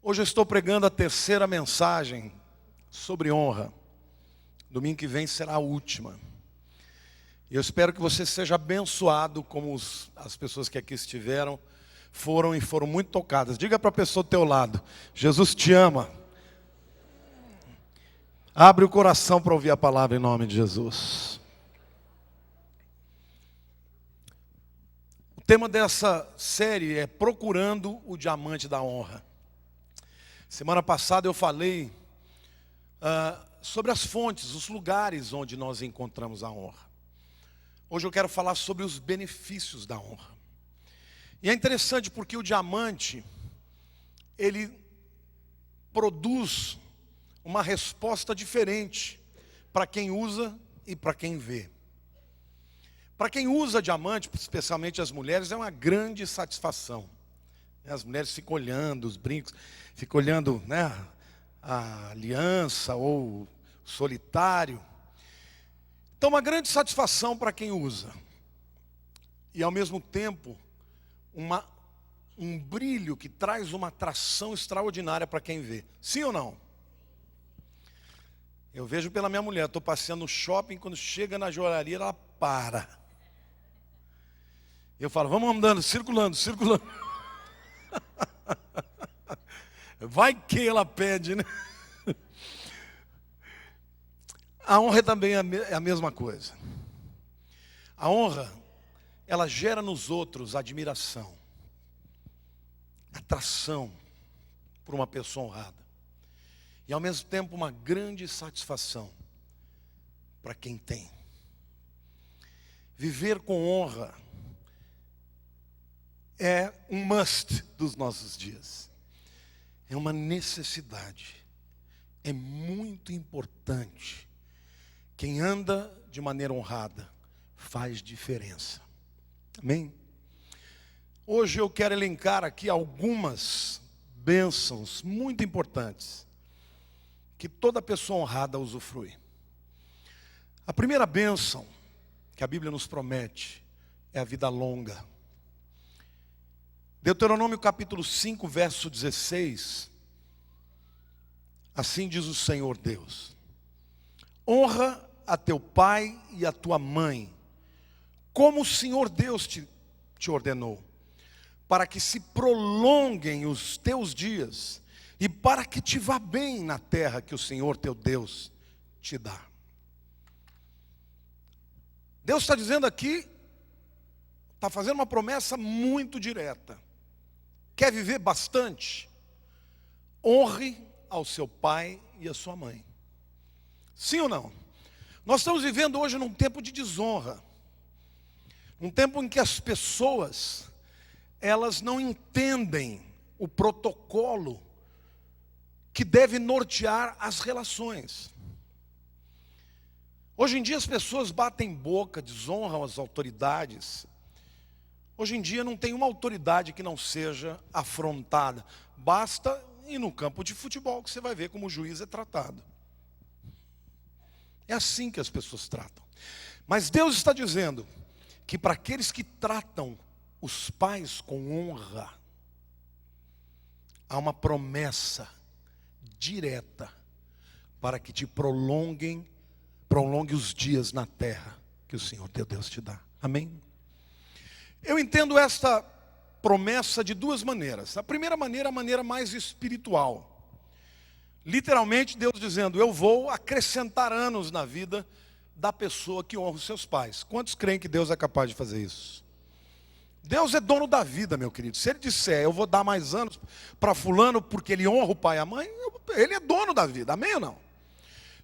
Hoje eu estou pregando a terceira mensagem sobre honra. Domingo que vem será a última. E eu espero que você seja abençoado como as pessoas que aqui estiveram foram e foram muito tocadas. Diga para a pessoa do teu lado: Jesus te ama. Abre o coração para ouvir a palavra em nome de Jesus. O tema dessa série é Procurando o Diamante da Honra. Semana passada eu falei sobre as fontes, os lugares onde nós encontramos a honra. Hoje eu quero falar sobre os benefícios da honra. E é interessante porque o diamante, ele produz uma resposta diferente para quem usa e para quem vê. Para quem usa diamante, especialmente as mulheres, é uma grande satisfação. As mulheres ficam olhando os brincos, ficam olhando, a aliança ou o solitário. Então, uma grande satisfação para quem usa. E, ao mesmo tempo, um brilho que traz uma atração extraordinária para quem vê. Sim ou não? Eu vejo pela minha mulher, estou passeando no shopping, quando chega na joalheria, ela para. Eu falo, vamos andando, circulando. Vai que ela pede, né? A honra também é a mesma coisa. A honra, ela gera nos outros admiração, atração por uma pessoa honrada. E ao mesmo tempo uma grande satisfação para quem tem. Viver com honra é um must dos nossos dias. É uma necessidade. É muito importante. Quem anda de maneira honrada faz diferença. Amém? Hoje eu quero elencar aqui algumas bênçãos muito importantes que toda pessoa honrada usufrui. A primeira bênção que a Bíblia nos promete é a vida longa. Deuteronômio capítulo 5, verso 16. Assim diz o Senhor Deus: honra a teu pai e a tua mãe, como o Senhor Deus te ordenou, para que se prolonguem os teus dias e para que te vá bem na terra que o Senhor teu Deus te dá. Deus está dizendo aqui, está fazendo uma promessa muito direta. Quer viver bastante? Honre ao seu pai e à sua mãe. Sim ou não? Nós estamos vivendo hoje num tempo de desonra. Um tempo em que as pessoas, elas não entendem o protocolo que deve nortear as relações. Hoje em dia as pessoas batem boca, desonram as autoridades. Hoje em dia não tem uma autoridade que não seja afrontada. Basta ir no campo de futebol que você vai ver como o juiz é tratado. É assim que as pessoas tratam. Mas Deus está dizendo que para aqueles que tratam os pais com honra, há uma promessa direta para que te prolongue os dias na terra que o Senhor teu Deus te dá. Amém? Eu entendo esta promessa de duas maneiras. A primeira maneira é a maneira mais espiritual. Literalmente Deus dizendo, eu vou acrescentar anos na vida da pessoa que honra os seus pais. Quantos creem que Deus é capaz de fazer isso? Deus é dono da vida, meu querido. Se Ele disser, eu vou dar mais anos para fulano porque ele honra o pai e a mãe, Ele é dono da vida, amém ou não?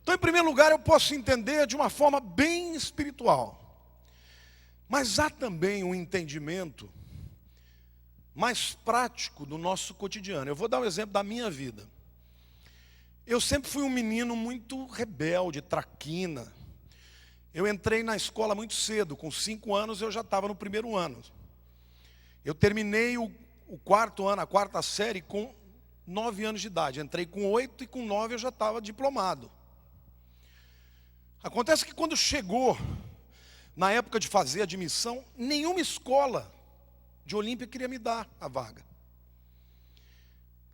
Então, em primeiro lugar, eu posso entender de uma forma bem espiritual. Mas há também um entendimento mais prático do nosso cotidiano. Eu vou dar um exemplo da minha vida. Eu sempre fui um menino muito rebelde, traquina. Eu entrei na escola muito cedo, com 5 anos eu já estava no primeiro ano. Eu terminei o quarto ano, a quarta série, com 9 anos de idade. Entrei com 8 e com 9 eu já estava diplomado. Acontece que quando chegou na época de fazer admissão, nenhuma escola de Olímpia queria me dar a vaga.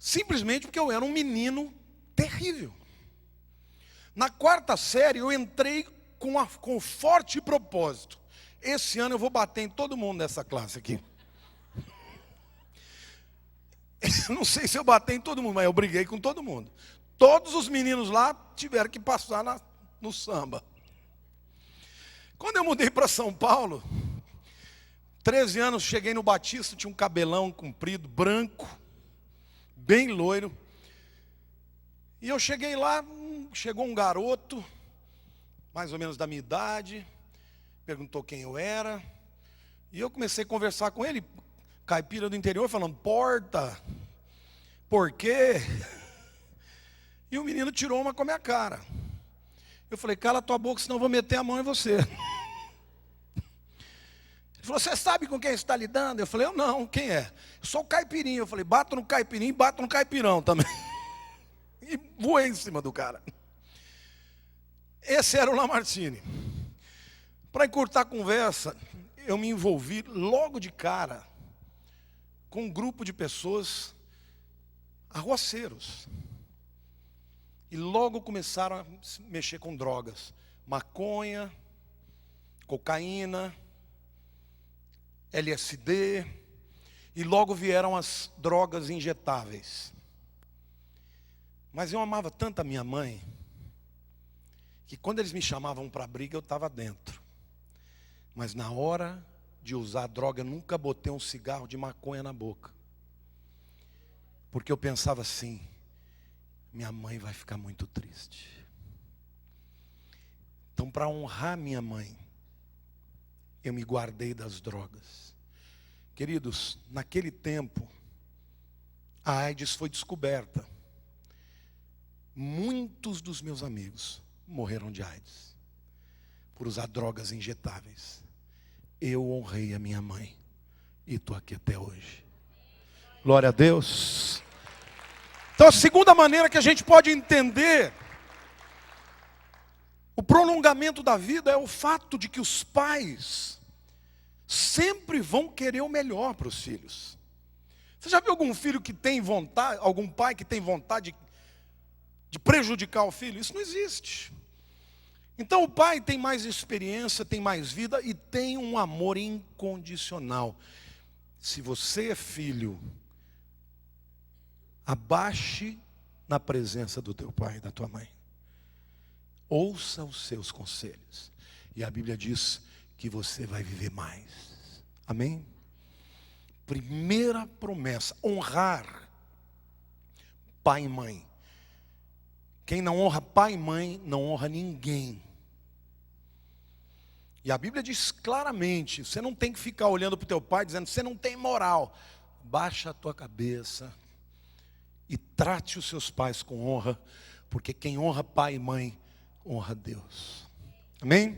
Simplesmente porque eu era um menino terrível. Na 4ª série eu entrei com forte propósito. Esse ano eu vou bater em todo mundo nessa classe aqui. Não sei se eu bati em todo mundo, mas eu briguei com todo mundo. Todos os meninos lá tiveram que passar no samba. Quando eu mudei para São Paulo, 13 anos, cheguei no Batista, tinha um cabelão comprido, branco, bem loiro. E eu cheguei lá, chegou um garoto, mais ou menos da minha idade, perguntou quem eu era. E eu comecei a conversar com ele, caipira do interior, falando, porta, por quê? E o menino tirou uma com a minha cara. Eu falei, cala tua boca, senão eu vou meter a mão em você. Ele falou, você sabe com quem você está lidando? Eu falei, eu não, quem é? Eu sou o caipirinho. Eu falei, bato no caipirinho, bato no caipirão também. E voei em cima do cara. Esse era o Lamartine. Para encurtar a conversa, eu me envolvi logo de cara com um grupo de pessoas arruaceiros. E logo começaram a mexer com drogas. Maconha, cocaína, LSD. E logo vieram as drogas injetáveis. Mas eu amava tanto a minha mãe, que quando eles me chamavam para briga, eu estava dentro. Mas na hora de usar droga, eu nunca botei um cigarro de maconha na boca. Porque eu pensava assim, minha mãe vai ficar muito triste. Então, para honrar minha mãe, eu me guardei das drogas. Queridos, naquele tempo, a AIDS foi descoberta. Muitos dos meus amigos morreram de AIDS por usar drogas injetáveis. Eu honrei a minha mãe e estou aqui até hoje. Glória a Deus. Então a segunda maneira que a gente pode entender o prolongamento da vida é o fato de que os pais sempre vão querer o melhor para os filhos. Você já viu algum filho que tem vontade, algum pai que tem vontade de prejudicar o filho? Isso não existe. Então o pai tem mais experiência, tem mais vida e tem um amor incondicional. Se você é filho, abaixe na presença do teu pai e da tua mãe. Ouça os seus conselhos. E a Bíblia diz que você vai viver mais. Amém? Primeira promessa, honrar pai e mãe. Quem não honra pai e mãe, não honra ninguém. E a Bíblia diz claramente, você não tem que ficar olhando para o teu pai dizendo, você não tem moral. Baixa a tua cabeça e trate os seus pais com honra, porque quem honra pai e mãe, honra Deus. Amém?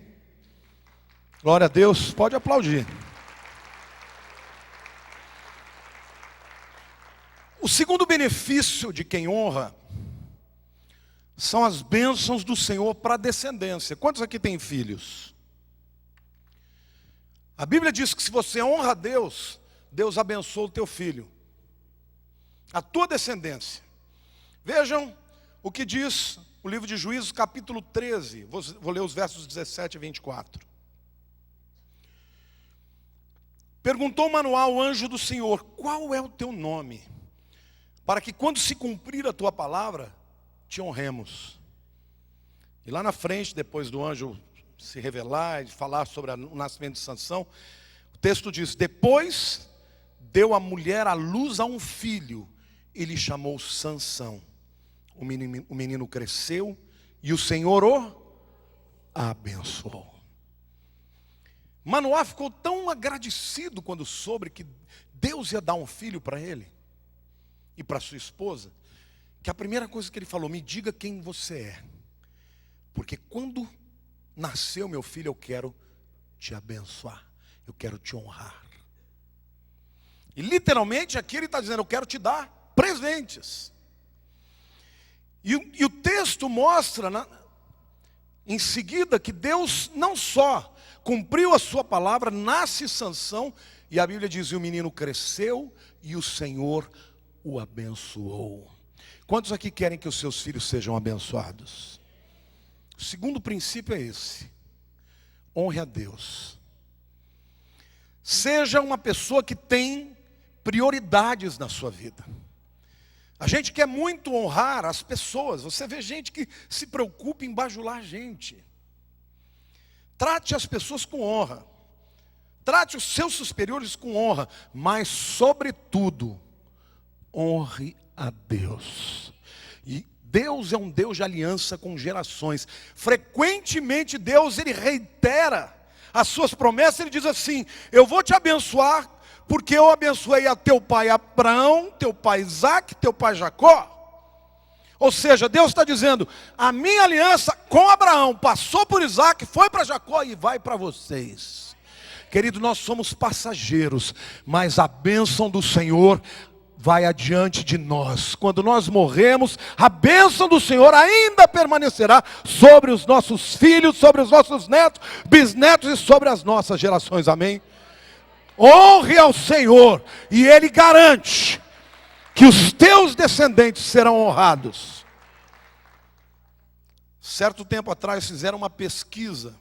Glória a Deus, pode aplaudir. O segundo benefício de quem honra são as bênçãos do Senhor para a descendência. Quantos aqui têm filhos? A Bíblia diz que se você honra a Deus, Deus abençoa o teu filho, a tua descendência. Vejam o que diz o livro de Juízes, capítulo 13. Vou ler os versos 17 e 24. Perguntou Manoá ao anjo do Senhor, qual é o teu nome? Para que quando se cumprir a tua palavra, te honremos. E lá na frente, depois do anjo se revelar e falar sobre o nascimento de Sansão, o texto diz, depois deu a mulher à luz a um filho, e lhe chamou Sansão. O menino cresceu, e o Senhor o abençoou. Manoá ficou tão agradecido quando soube que Deus ia dar um filho para ele, e para sua esposa, que a primeira coisa que ele falou, me diga quem você é, porque quando nasceu meu filho, eu quero te abençoar, eu quero te honrar. E literalmente aqui ele está dizendo, eu quero te dar presentes. E o texto mostra, em seguida, que Deus não só cumpriu a sua palavra, nasce Sansão, e a Bíblia diz, e o menino cresceu, e o Senhor o abençoou. Quantos aqui querem que os seus filhos sejam abençoados? O segundo princípio é esse: honre a Deus. Seja uma pessoa que tem prioridades na sua vida. A gente quer muito honrar as pessoas. Você vê gente que se preocupa em bajular a gente. Trate as pessoas com honra. Trate os seus superiores com honra. Mas, sobretudo, honre a Deus. E Deus é um Deus de aliança com gerações. Frequentemente Deus, ele reitera as suas promessas. Ele diz assim: eu vou te abençoar, porque eu abençoei a teu pai Abraão, teu pai Isaac, teu pai Jacó. Ou seja, Deus está dizendo: a minha aliança com Abraão passou por Isaac, foi para Jacó e vai para vocês. Querido, nós somos passageiros, mas a bênção do Senhor vai adiante de nós. Quando nós morremos, a bênção do Senhor ainda permanecerá sobre os nossos filhos, sobre os nossos netos, bisnetos e sobre as nossas gerações. Amém? Honre ao Senhor, e Ele garante que os teus descendentes serão honrados. Certo tempo atrás fizeram uma pesquisa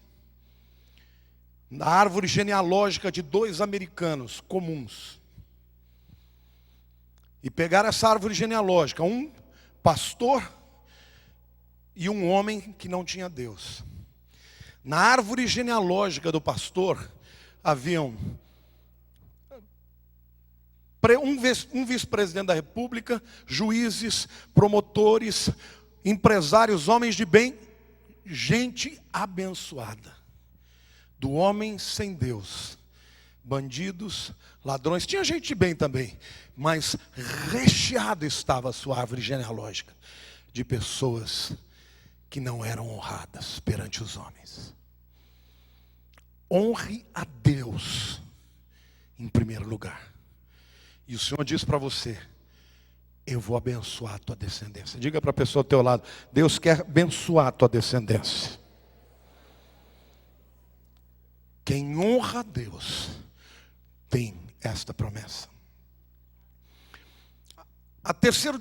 na árvore genealógica de 2 americanos comuns. E pegaram essa árvore genealógica, um pastor e um homem que não tinha Deus. Na árvore genealógica do pastor haviam um vice-presidente da República, juízes, promotores, empresários, homens de bem, gente abençoada. Do homem sem Deus, bandidos, ladrões, tinha gente de bem também, mas recheado estava a sua árvore genealógica de pessoas que não eram honradas perante os homens. Honre a Deus em primeiro lugar. E o Senhor diz para você: eu vou abençoar a tua descendência. Diga para a pessoa ao teu lado: Deus quer abençoar a tua descendência. Quem honra a Deus tem esta promessa. A terceiro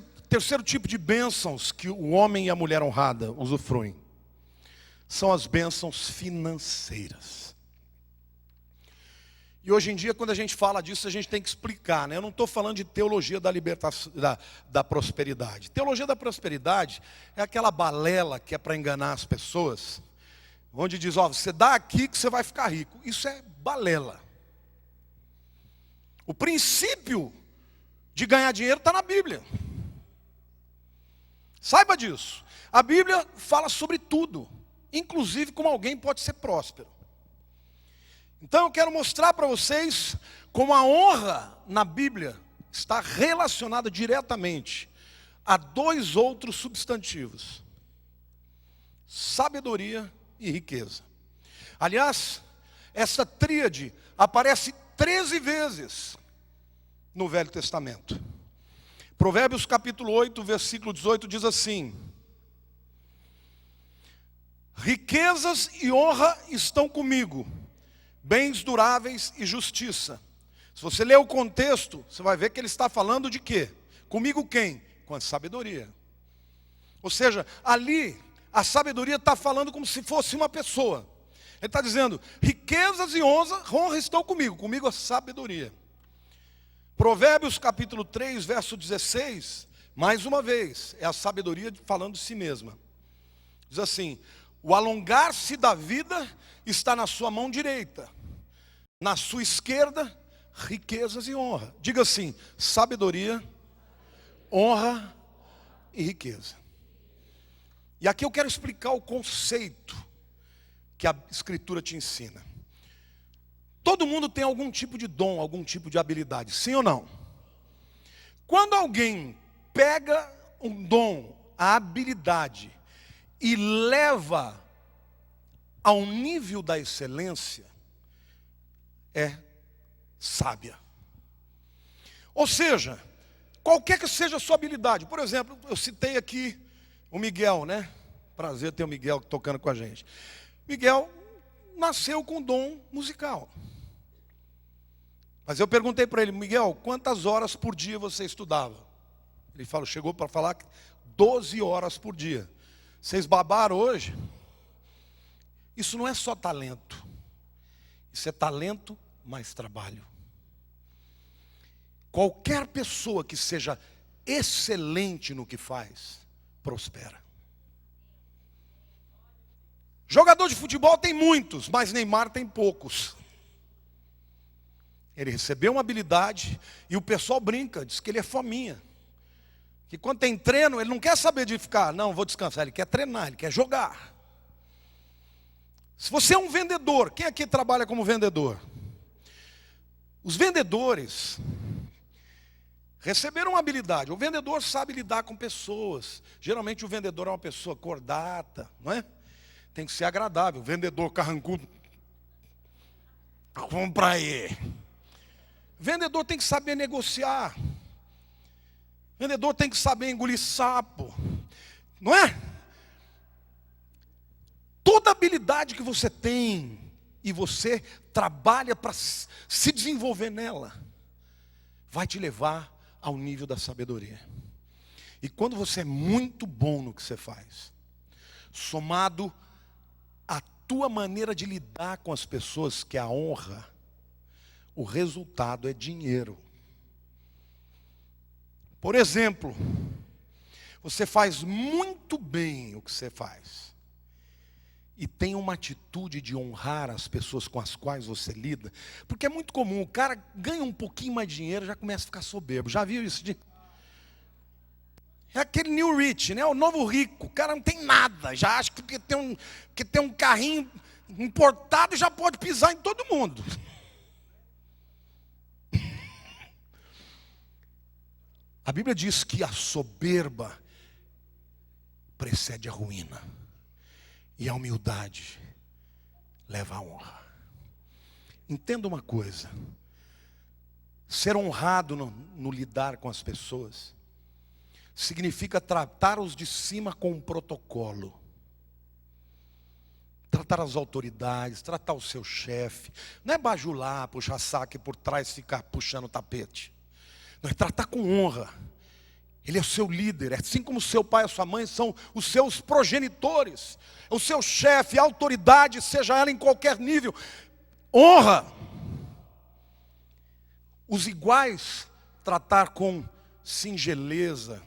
tipo de bênçãos que o homem e a mulher honrada usufruem são as bênçãos financeiras. E hoje em dia, quando a gente fala disso, a gente tem que explicar, né? Eu não estou falando de teologia da libertação, da prosperidade. Teologia da prosperidade é aquela balela que é para enganar as pessoas, onde diz: ó, você dá aqui que você vai ficar rico. Isso é balela. O princípio de ganhar dinheiro está na Bíblia. Saiba disso. A Bíblia fala sobre tudo, inclusive como alguém pode ser próspero. Então eu quero mostrar para vocês como a honra na Bíblia está relacionada diretamente a 2 outros substantivos: sabedoria e riqueza. Aliás, essa tríade aparece 13 vezes no Velho Testamento. Provérbios capítulo 8, versículo 18 diz assim: riquezas e honra estão comigo, bens duráveis e justiça. Se você ler o contexto, você vai ver que ele está falando de quê? Comigo quem? Com a sabedoria. Ou seja, ali a sabedoria está falando como se fosse uma pessoa. Ele está dizendo: riquezas e honra estão comigo a sabedoria. Provérbios capítulo 3, verso 16, mais uma vez, é a sabedoria falando de si mesma. Diz assim: o alongar-se da vida está na sua mão direita, na sua esquerda, riquezas e honra. Diga assim: sabedoria, honra e riqueza. E aqui eu quero explicar o conceito que a Escritura te ensina. Todo mundo tem algum tipo de dom, algum tipo de habilidade, sim ou não? Quando alguém pega um dom, a habilidade, e leva ao nível da excelência, é sábia. Ou seja, qualquer que seja a sua habilidade. Por exemplo, eu citei aqui o Miguel, né? Prazer ter o Miguel tocando com a gente. Miguel nasceu com dom musical. Mas eu perguntei para ele: Miguel, quantas horas por dia você estudava? Ele falou, chegou para falar 12 horas por dia. Vocês babaram hoje? Isso não é só talento. Isso é talento mais trabalho. Qualquer pessoa que seja excelente no que faz, prospera. Jogador de futebol tem muitos, mas Neymar tem poucos. Ele recebeu uma habilidade e o pessoal brinca, diz que ele é fominha. Que quando tem treino, ele não quer saber de ficar, não, vou descansar, ele quer treinar, ele quer jogar. Se você é um vendedor, quem aqui trabalha como vendedor? Os vendedores receberam uma habilidade. O vendedor sabe lidar com pessoas. Geralmente o vendedor é uma pessoa cordata, não é? Tem que ser agradável. O vendedor carrancudo, vamos para aí. O vendedor tem que saber negociar. O vendedor tem que saber engolir sapo, não é? Toda habilidade que você tem e você trabalha para se desenvolver nela, vai te levar ao nível da sabedoria. E quando você é muito bom no que você faz, somado à tua maneira de lidar com as pessoas, que é a honra, o resultado é dinheiro. Por exemplo, você faz muito bem o que você faz, e tem uma atitude de honrar as pessoas com as quais você lida, porque é muito comum, o cara ganha um pouquinho mais de dinheiro, já começa a ficar soberbo. Já viu isso? É aquele new rich, né? O novo rico. O cara não tem nada, já acha que tem um carrinho importado, já pode pisar em todo mundo. A Bíblia diz que a soberba precede a ruína. E a humildade leva à honra. Entenda uma coisa. Ser honrado no lidar com as pessoas significa tratar os de cima com um protocolo. Tratar as autoridades, tratar o seu chefe. Não é bajular, puxar saco e por trás ficar puxando o tapete. Não, é tratar com honra. Ele é o seu líder, assim como seu pai e sua mãe são os seus progenitores. O seu chefe, a autoridade, seja ela em qualquer nível. Honra. Os iguais, tratar com singeleza,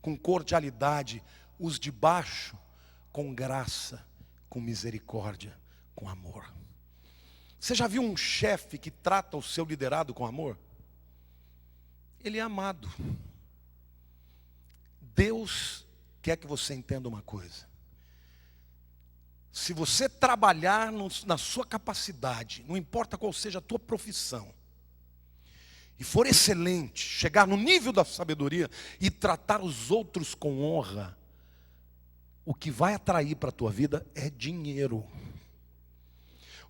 com cordialidade. Os de baixo, com graça, com misericórdia, com amor. Você já viu um chefe que trata o seu liderado com amor? Ele é amado. Deus quer que você entenda uma coisa. Se você trabalhar na sua capacidade, não importa qual seja a tua profissão, e for excelente, chegar no nível da sabedoria e tratar os outros com honra, o que vai atrair para a tua vida é dinheiro.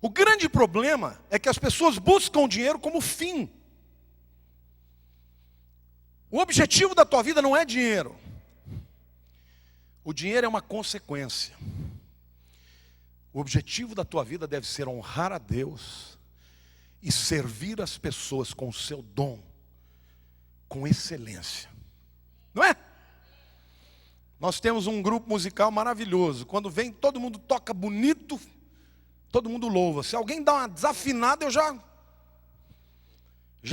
O grande problema é que as pessoas buscam o dinheiro como fim. O objetivo da tua vida não é dinheiro. O dinheiro é uma consequência. O objetivo da tua vida deve ser honrar a Deus e servir as pessoas com o seu dom, com excelência. Não é? Nós temos um grupo musical maravilhoso. Quando vem, todo mundo toca bonito, todo mundo louva. Se alguém dá uma desafinada, eu já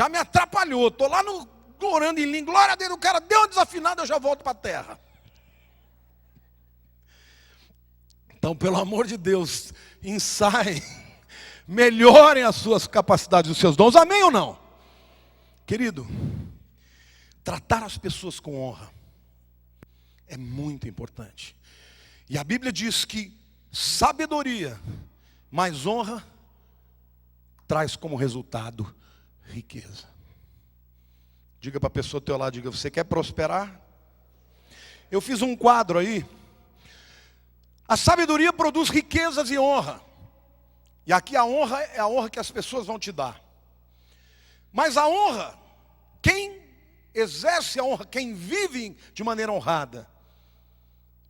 me atrapalhou. Estou lá orando em língua, glória a Deus, o cara deu uma desafinada, eu já volto para a terra. Então, pelo amor de Deus, ensaiem, melhorem as suas capacidades, os seus dons, amém ou não? Querido, tratar as pessoas com honra é muito importante. E a Bíblia diz que sabedoria mais honra traz como resultado riqueza. Diga para a pessoa do teu lado, diga, você quer prosperar? Eu fiz um quadro aí. A sabedoria produz riquezas e honra. E aqui a honra é a honra que as pessoas vão te dar. Mas a honra, quem exerce a honra, quem vive de maneira honrada,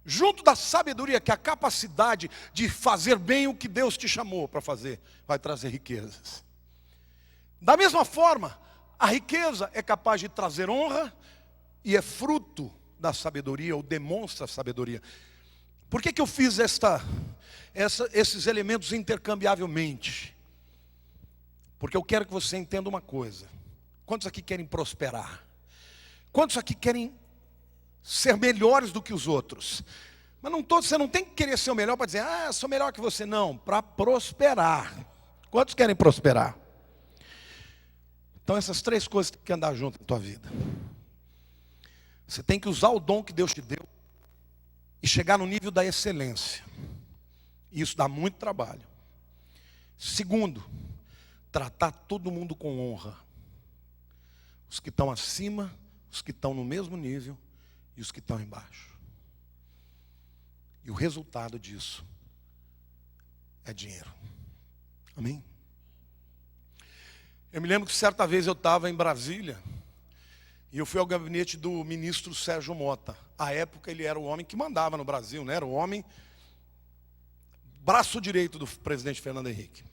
junto da sabedoria, que é a capacidade de fazer bem o que Deus te chamou para fazer, vai trazer riquezas. Da mesma forma, a riqueza é capaz de trazer honra e é fruto da sabedoria, ou demonstra a sabedoria. Por que eu fiz esses elementos intercambiavelmente? Porque eu quero que você entenda uma coisa. Quantos aqui querem prosperar? Quantos aqui querem ser melhores do que os outros? Mas você não tem que querer ser o melhor para dizer, eu sou melhor que você. Não, para prosperar. Quantos querem prosperar? Então essas três coisas têm que andar junto na tua vida. Você tem que usar o dom que Deus te deu e chegar no nível da excelência. E isso dá muito trabalho. Segundo, tratar todo mundo com honra. Os que estão acima, os que estão no mesmo nível e os que estão embaixo. E o resultado disso é dinheiro. Amém? Eu me lembro que certa vez eu estava em Brasília e eu fui ao gabinete do ministro Sérgio Mota. À época ele era o homem que mandava no Brasil, né? Era o homem, braço direito do presidente Fernando Henrique.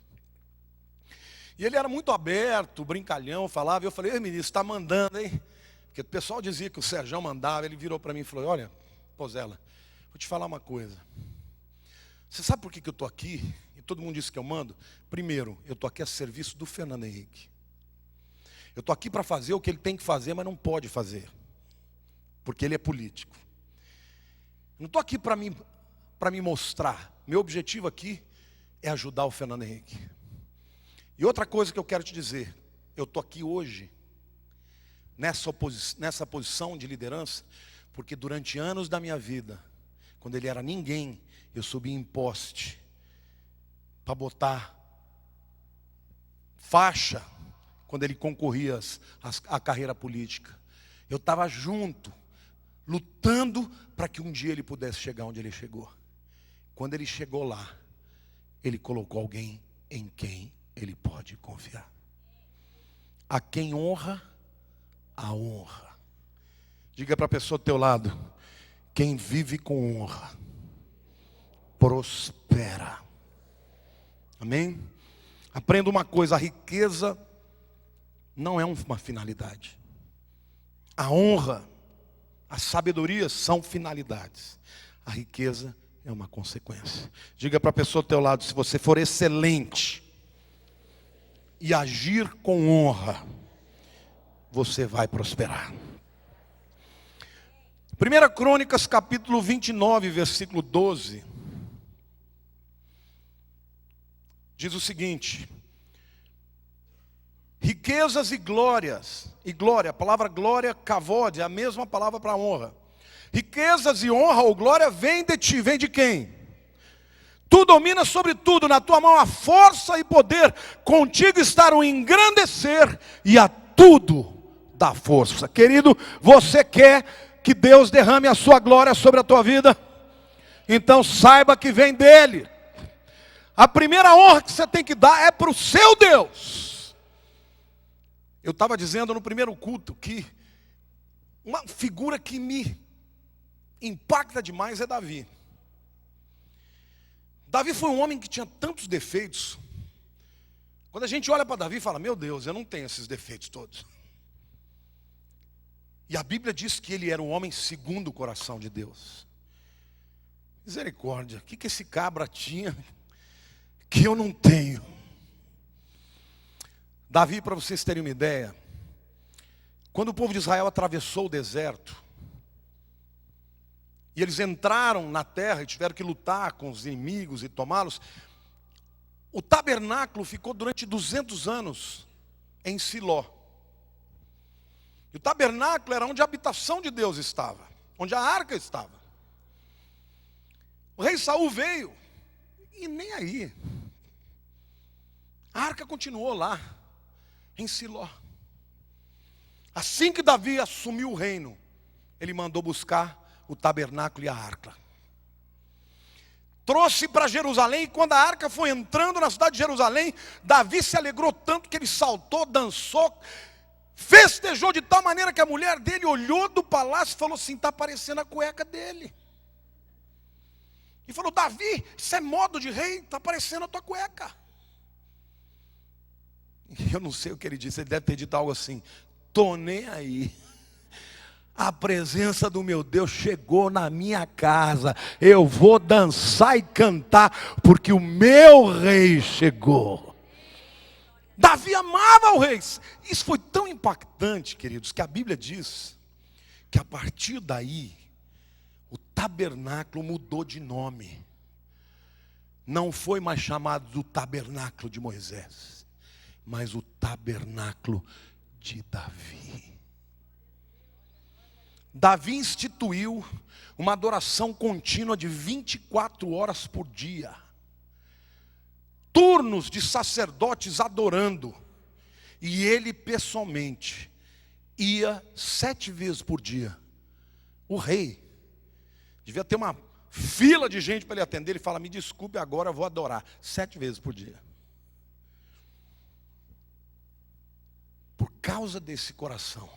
E ele era muito aberto, brincalhão, falava. Eu falei, ministro, está mandando, hein? Porque o pessoal dizia que o Sérgio mandava. Ele virou para mim e falou, olha, Pozella, vou te falar uma coisa. Você sabe por que eu estou aqui? E todo mundo disse que eu mando? Primeiro, eu estou aqui a serviço do Fernando Henrique. Eu estou aqui para fazer o que ele tem que fazer, mas não pode fazer. Porque ele é político. Eu não estou aqui para me mostrar. Meu objetivo aqui é ajudar o Fernando Henrique. E outra coisa que eu quero te dizer. Eu estou aqui hoje, nessa posição de liderança, porque durante anos da minha vida, quando ele era ninguém, eu subi em poste para botar faixa quando ele concorria à carreira política. Eu estava junto, lutando para que um dia ele pudesse chegar onde ele chegou. Quando ele chegou lá, ele colocou alguém em quem ele pode confiar. A quem honra, a honra. Diga para a pessoa do teu lado, quem vive com honra, prospera. Amém? Aprenda uma coisa, a riqueza não é uma finalidade. A honra, a sabedoria são finalidades. A riqueza é uma consequência. Diga para a pessoa do teu lado, se você for excelente e agir com honra, você vai prosperar. 1 Crônicas capítulo 29, versículo 12. Diz o seguinte: riquezas e glórias, e glória, a palavra glória, kavod, é a mesma palavra para honra. Riquezas e honra ou glória vem de ti, vem de quem? Tu dominas sobre tudo, na tua mão há força e poder, contigo está o engrandecer e a tudo dá força. Querido, você quer que Deus derrame a sua glória sobre a tua vida? Então saiba que vem dele. A primeira honra que você tem que dar é para o seu Deus. Eu estava dizendo no primeiro culto que uma figura que me impacta demais é Davi. Davi foi um homem que tinha tantos defeitos. Quando a gente olha para Davi e fala, meu Deus, eu não tenho esses defeitos todos. E a Bíblia diz que ele era um homem segundo o coração de Deus. Misericórdia, o que esse cabra tinha que eu não tenho? Davi, para vocês terem uma ideia, quando o povo de Israel atravessou o deserto, e eles entraram na terra e tiveram que lutar com os inimigos e tomá-los, o tabernáculo ficou durante 200 anos em Siló. E o tabernáculo era onde a habitação de Deus estava, onde a arca estava. O rei Saul veio, e nem aí. A arca continuou lá, em Siló. Assim que Davi assumiu o reino, ele mandou buscar o tabernáculo e a arca. Trouxe para Jerusalém, e quando a arca foi entrando na cidade de Jerusalém, Davi se alegrou tanto que ele saltou, dançou, festejou de tal maneira que a mulher dele olhou do palácio e falou assim, está parecendo a cueca dele. E falou, Davi, isso é modo de rei, está parecendo a tua cueca. Eu não sei o que ele disse, ele deve ter dito algo assim, tô nem aí. A presença do meu Deus chegou na minha casa. Eu vou dançar e cantar, porque o meu rei chegou. Davi amava o rei. Isso foi tão impactante, queridos, que a Bíblia diz que a partir daí, o tabernáculo mudou de nome. Não foi mais chamado do tabernáculo de Moisés, mas o tabernáculo de Davi. Davi instituiu uma adoração contínua de 24 horas por dia. Turnos de sacerdotes adorando. E ele pessoalmente ia 7 vezes por dia. O rei devia ter uma fila de gente para ele atender. Ele fala: me desculpe, agora eu vou adorar 7 vezes por dia. Por causa desse coração,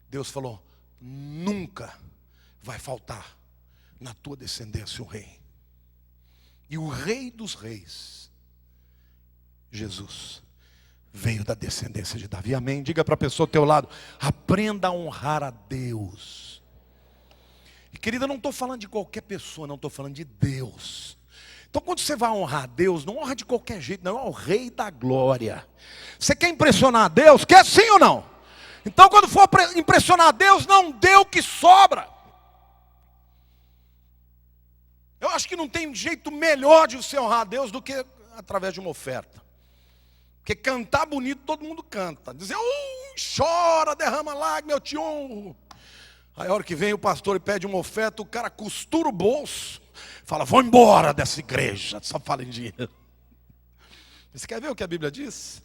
Deus falou: nunca vai faltar na tua descendência um rei. E o rei dos reis, Jesus, veio da descendência de Davi. Amém? Diga para a pessoa ao teu lado: aprenda a honrar a Deus. E querida, eu não estou falando de qualquer pessoa, não estou falando de Deus. Então quando você vai honrar a Deus, não honra de qualquer jeito, não, é o rei da glória. Você quer impressionar a Deus? Quer sim ou não? Então quando for impressionar a Deus, não dê o que sobra. Eu acho que não tem jeito melhor de você honrar a Deus do que através de uma oferta. Porque cantar bonito todo mundo canta. Dizer: chora, derrama lágrimas, eu te honro. Aí a hora que vem o pastor e pede uma oferta, o cara costura o bolso, fala: vou embora dessa igreja, só fala em dinheiro. Você quer ver o que a Bíblia diz?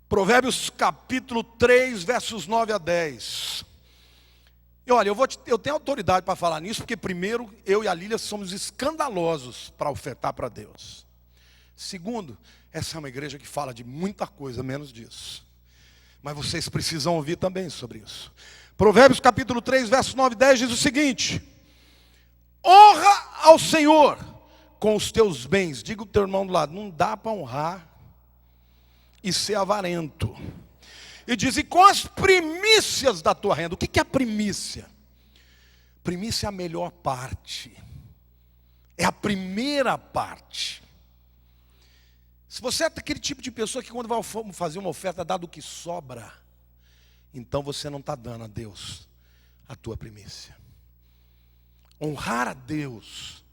Provérbios capítulo 3, versos 9 a 10. E olha, eu tenho autoridade para falar nisso, porque primeiro, eu e a Lília somos escandalosos para ofertar para Deus. Segundo, essa é uma igreja que fala de muita coisa, menos disso. Mas vocês precisam ouvir também sobre isso. Provérbios capítulo 3, versos 9 e 10 diz o seguinte: honra ao Senhor com os teus bens. Diga o teu irmão do lado: não dá para honrar e ser avarento. E diz: e com as primícias da tua renda. O que é a primícia? Primícia é a melhor parte. É a primeira parte. Se você é aquele tipo de pessoa que quando vai fazer uma oferta dá do que sobra, então você não está dando a Deus a tua primícia. Honrar a Deus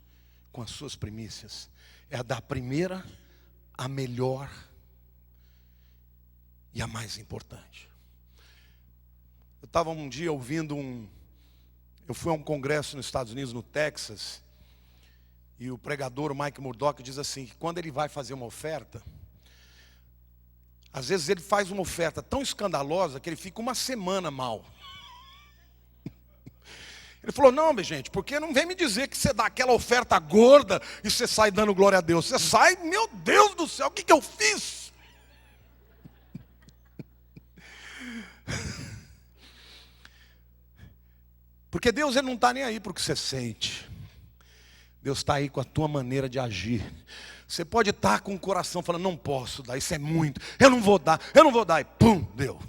com as suas primícias é a da primeira, a melhor e a mais importante. Eu estava um dia ouvindo eu fui a um congresso nos Estados Unidos, no Texas, e o pregador, o Mike Murdock, diz assim, que quando ele vai fazer uma oferta, às vezes ele faz uma oferta tão escandalosa que ele fica uma semana mal. Ele falou: não, gente, porque não vem me dizer que você dá aquela oferta gorda e você sai dando glória a Deus. Você sai: meu Deus do céu, o que eu fiz? Porque Deus, ele não está nem aí para o que você sente. Deus está aí com a tua maneira de agir. Você pode estar com o coração falando: não posso dar, isso é muito, eu não vou dar, e pum, deu.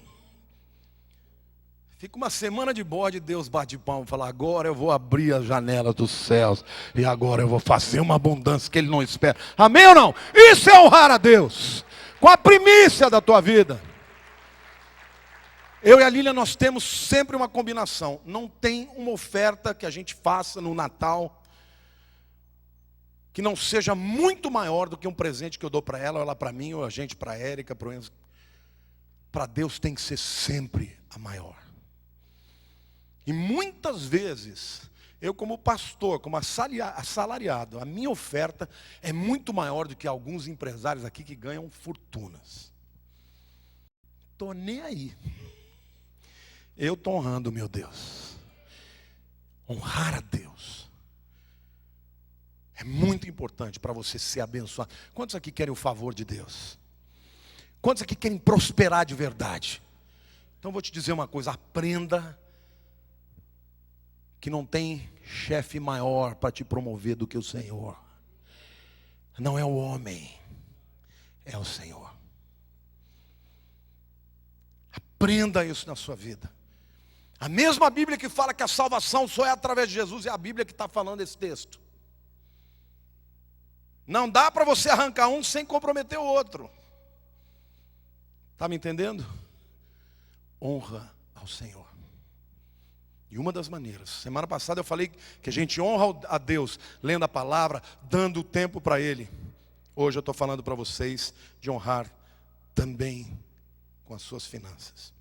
Fica uma semana de bode, Deus bate palma e fala: agora eu vou abrir as janelas dos céus, e agora eu vou fazer uma abundância que Ele não espera. Amém ou não? Isso é honrar a Deus, com a primícia da tua vida. Eu e a Lília, nós temos sempre uma combinação. Não tem uma oferta que a gente faça no Natal que não seja muito maior do que um presente que eu dou para ela, ou ela para mim, ou a gente para a Érica, para o Enzo. Para Deus tem que ser sempre a maior. E muitas vezes, eu como pastor, como assalariado, a minha oferta é muito maior do que alguns empresários aqui que ganham fortunas. Estou nem aí. Eu estou honrando o meu Deus. Honrar a Deus é muito importante para você ser abençoado. Quantos aqui querem o favor de Deus? Quantos aqui querem prosperar de verdade? Então vou te dizer uma coisa: aprenda que não tem chefe maior para te promover do que o Senhor. Não é o homem, é o Senhor. Aprenda isso na sua vida. A mesma Bíblia que fala que a salvação só é através de Jesus é a Bíblia que está falando esse texto. Não dá para você arrancar um sem comprometer o outro. Está me entendendo? Honra ao Senhor. E uma das maneiras, semana passada eu falei que a gente honra a Deus lendo a palavra, dando tempo para Ele. Hoje eu estou falando para vocês de honrar também com as suas finanças.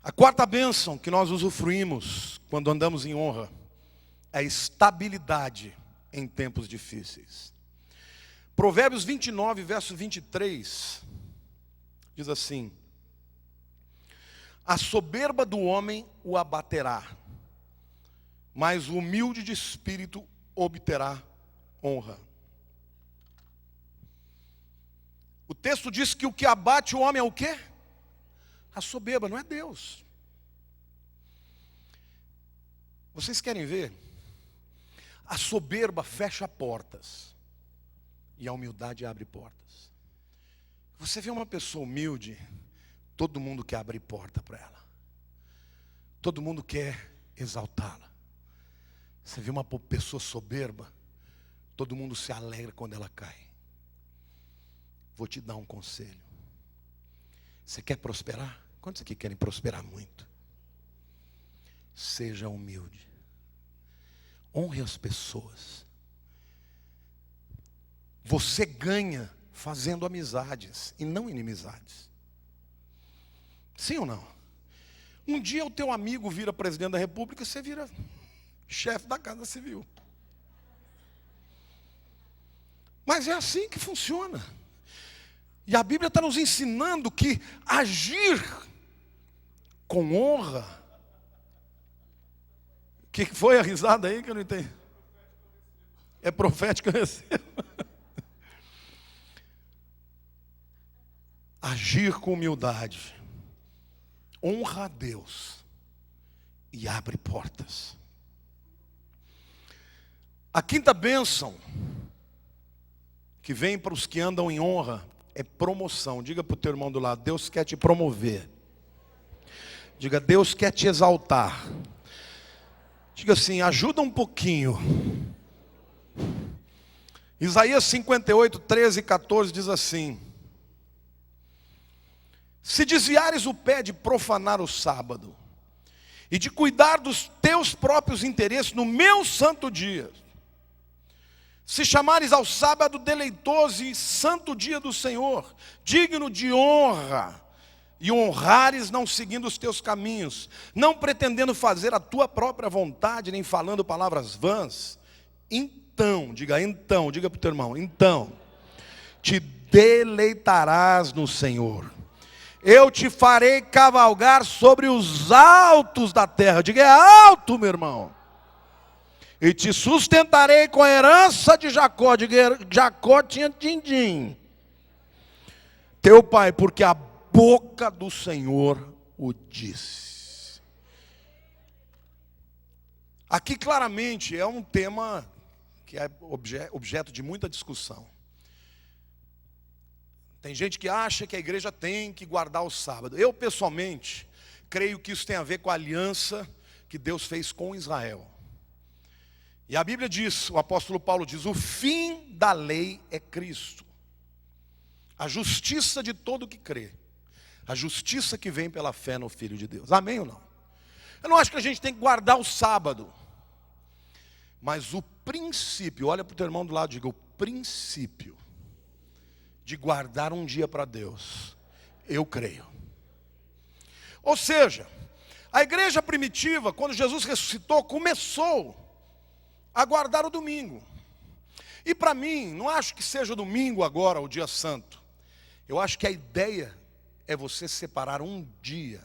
A quarta bênção que nós usufruímos quando andamos em honra é a estabilidade em tempos difíceis. Provérbios 29, verso 23, diz assim: a soberba do homem o abaterá, mas o humilde de espírito obterá honra. O texto diz que o que abate o homem é o quê? A soberba, não é Deus. Vocês querem ver? A soberba fecha portas e a humildade abre portas. Você vê uma pessoa humilde, todo mundo quer abrir porta para ela. Todo mundo quer exaltá-la. Você vê uma pessoa soberba, todo mundo se alegra quando ela cai. Vou te dar um conselho. Você quer prosperar? Quantos aqui querem prosperar muito? Seja humilde. Honre as pessoas. Você ganha fazendo amizades e não inimizades. Sim ou não? Um dia o teu amigo vira presidente da república, você vira chefe da Casa Civil. Mas é assim que funciona. E a Bíblia está nos ensinando que agir com honra. O que foi a risada aí que eu não entendi? É profético, eu recebo. Agir com humildade. Honra a Deus e abre portas. A quinta bênção que vem para os que andam em honra é promoção. Diga para o teu irmão do lado: Deus quer te promover. Diga: Deus quer te exaltar. Diga assim: ajuda um pouquinho. Isaías 58, 13 e 14 diz assim: se desviares o pé de profanar o sábado e de cuidar dos teus próprios interesses no meu santo dia, se chamares ao sábado deleitoso e santo dia do Senhor, digno de honra, e honrares não seguindo os teus caminhos, não pretendendo fazer a tua própria vontade, nem falando palavras vãs, então, diga para o teu irmão, então, te deleitarás no Senhor. Eu te farei cavalgar sobre os altos da terra. Diga: é alto, meu irmão. E te sustentarei com a herança de Jacó. Diga: Jacó tinha din-din. Teu pai, porque a boca do Senhor o disse. Aqui claramente é um tema que é objeto de muita discussão. Tem gente que acha que a igreja tem que guardar o sábado. Eu, pessoalmente, creio que isso tem a ver com a aliança que Deus fez com Israel. E a Bíblia diz, o apóstolo Paulo diz: o fim da lei é Cristo. A justiça de todo que crê. A justiça que vem pela fé no Filho de Deus. Amém ou não? Eu não acho que a gente tem que guardar o sábado. Mas o princípio, olha para o teu irmão do lado e diga: o princípio de guardar um dia para Deus, eu creio. Ou seja, a igreja primitiva, quando Jesus ressuscitou, começou a guardar o domingo. E para mim, não acho que seja domingo agora, o dia santo. Eu acho que a ideia é você separar um dia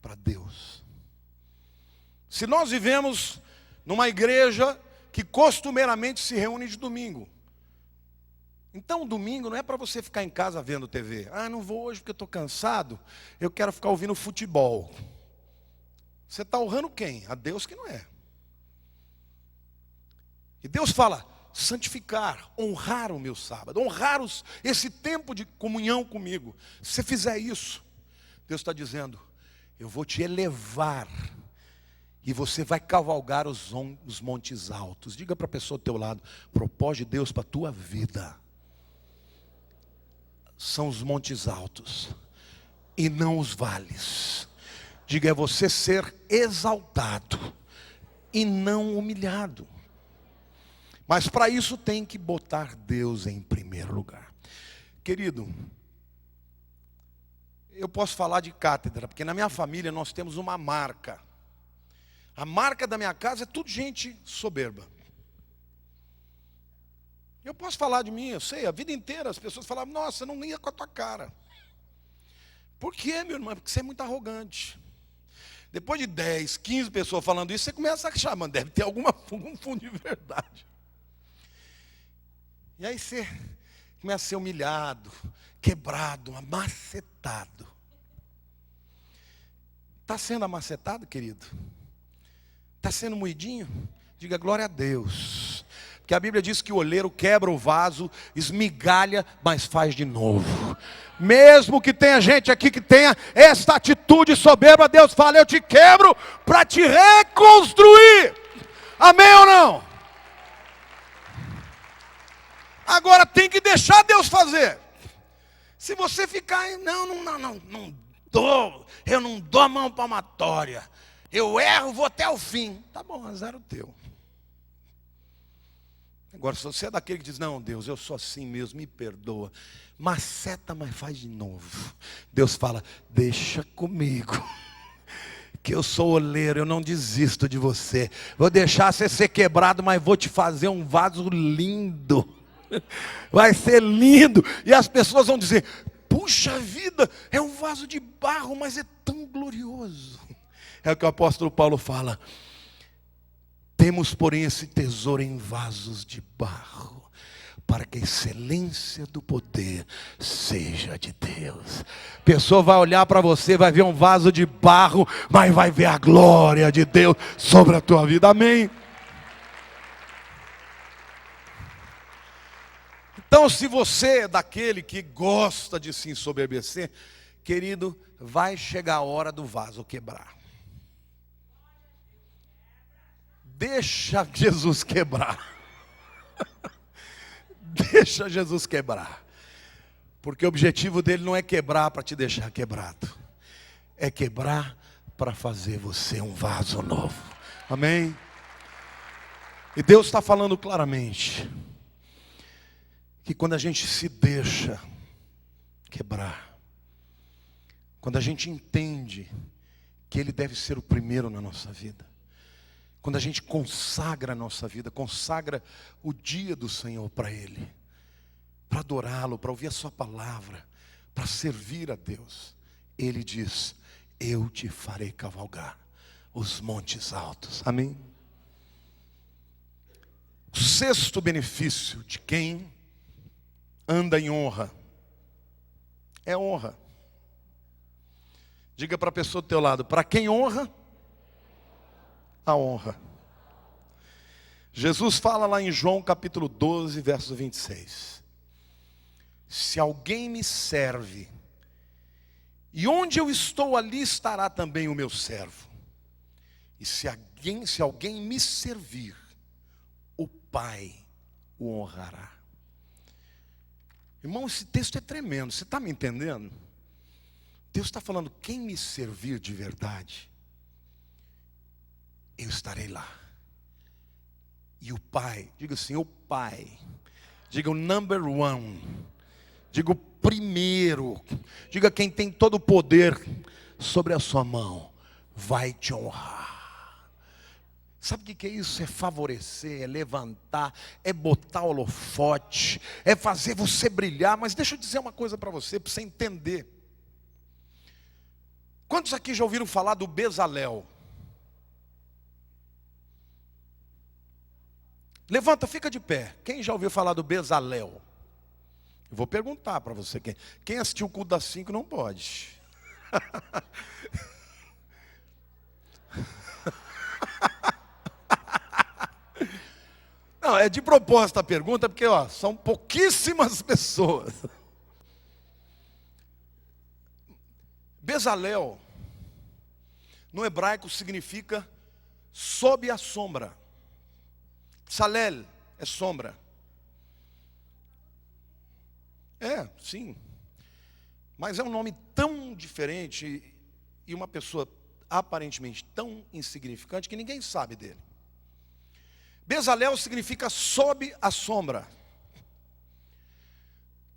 para Deus. Se nós vivemos numa igreja que costumeiramente se reúne de domingo, então o domingo não é para você ficar em casa vendo TV. Ah, não vou hoje porque eu estou cansado, eu quero ficar ouvindo futebol. Você está honrando quem? A Deus que não é. E Deus fala: santificar, honrar o meu sábado, honrar esse tempo de comunhão comigo. Se você fizer isso, Deus está dizendo: eu vou te elevar. E você vai cavalgar os montes altos. Diga para a pessoa do teu lado: propósito de Deus para a tua vida são os montes altos e não os vales. Diga: é você ser exaltado e não humilhado. Mas para isso tem que botar Deus em primeiro lugar. Querido, eu posso falar de cátedra, porque na minha família nós temos uma marca. A marca da minha casa é tudo gente soberba. Eu posso falar de mim, eu sei, a vida inteira as pessoas falavam: nossa, eu não ia com a tua cara. Por quê, meu irmão? Porque você é muito arrogante. Depois de 10, 15 pessoas falando isso, você começa a achar, mano, deve ter algum fundo de verdade. E aí você começa a ser humilhado, quebrado, amacetado. Está sendo amacetado, querido? Está sendo moidinho? Diga glória a Deus. Porque a Bíblia diz que o oleiro quebra o vaso, esmigalha, mas faz de novo. Mesmo que tenha gente aqui que tenha esta atitude soberba, Deus fala: eu te quebro para te reconstruir. Amém ou não? Agora tem que deixar Deus fazer. Se você ficar, não dou, eu não dou a mão palmatória, eu erro, vou até o fim. Tá bom, azar o teu. Agora, se você é daquele que diz: não, Deus, eu sou assim mesmo, me perdoa, maceta, mas faz de novo. Deus fala: deixa comigo, que eu sou oleiro, eu não desisto de você. Vou deixar você ser quebrado, mas vou te fazer um vaso lindo. Vai ser lindo. E as pessoas vão dizer: puxa vida, é um vaso de barro, mas é tão glorioso. É o que o apóstolo Paulo fala: temos, porém, esse tesouro em vasos de barro, para que a excelência do poder seja de Deus. A pessoa vai olhar para você, vai ver um vaso de barro, mas vai ver a glória de Deus sobre a tua vida. Amém? Então, se você é daquele que gosta de se ensoberbecer, querido, vai chegar a hora do vaso quebrar. Deixa Jesus quebrar. Deixa Jesus quebrar. Porque o objetivo dele não é quebrar para te deixar quebrado. É quebrar para fazer você um vaso novo. Amém? E Deus está falando claramente que quando a gente se deixa quebrar, quando a gente entende que Ele deve ser o primeiro na nossa vida, quando a gente consagra a nossa vida, consagra o dia do Senhor para Ele, para adorá-lo, para ouvir a sua palavra, para servir a Deus, Ele diz: eu te farei cavalgar os montes altos. Amém? O sexto benefício de quem anda em honra é honra. Diga para a pessoa do teu lado: para quem honra, a honra. Jesus fala lá em João capítulo 12, verso 26. Se alguém me serve, e onde eu estou, ali estará também o meu servo. E se alguém me servir, o Pai o honrará. Irmão, esse texto é tremendo, você está me entendendo? Deus está falando: quem me servir de verdade, eu estarei lá. E o Pai, diga assim, o Pai, diga o number one, diga o primeiro, diga quem tem todo o poder sobre a sua mão, vai te honrar. Sabe o que é isso? É favorecer, é levantar, é botar o holofote, é fazer você brilhar. Mas deixa eu dizer uma coisa para você entender. Quantos aqui já ouviram falar do Bezalel? Levanta, fica de pé. Quem já ouviu falar do Bezalel? Eu vou perguntar para você. Quem assistiu o culto das 5 não pode. Não, é de propósito a pergunta, porque são pouquíssimas pessoas. Bezalel no hebraico significa sob a sombra. Tsalel é sombra. Sim. Mas é um nome tão diferente e uma pessoa aparentemente tão insignificante que ninguém sabe dele. Bezalel significa sob a sombra.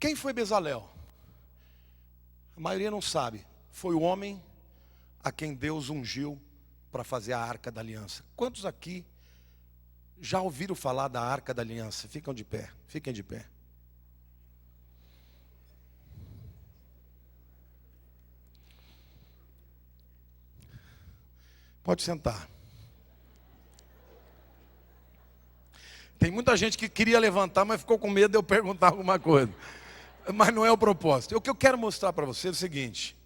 Quem foi Bezalel? A maioria não sabe. Foi o homem a quem Deus ungiu para fazer a Arca da Aliança. Quantos aqui já ouviram falar da Arca da Aliança? Fiquem de pé. Pode sentar. Tem muita gente que queria levantar, mas ficou com medo de eu perguntar alguma coisa. Mas não é o propósito. O que eu quero mostrar para você é o seguinte.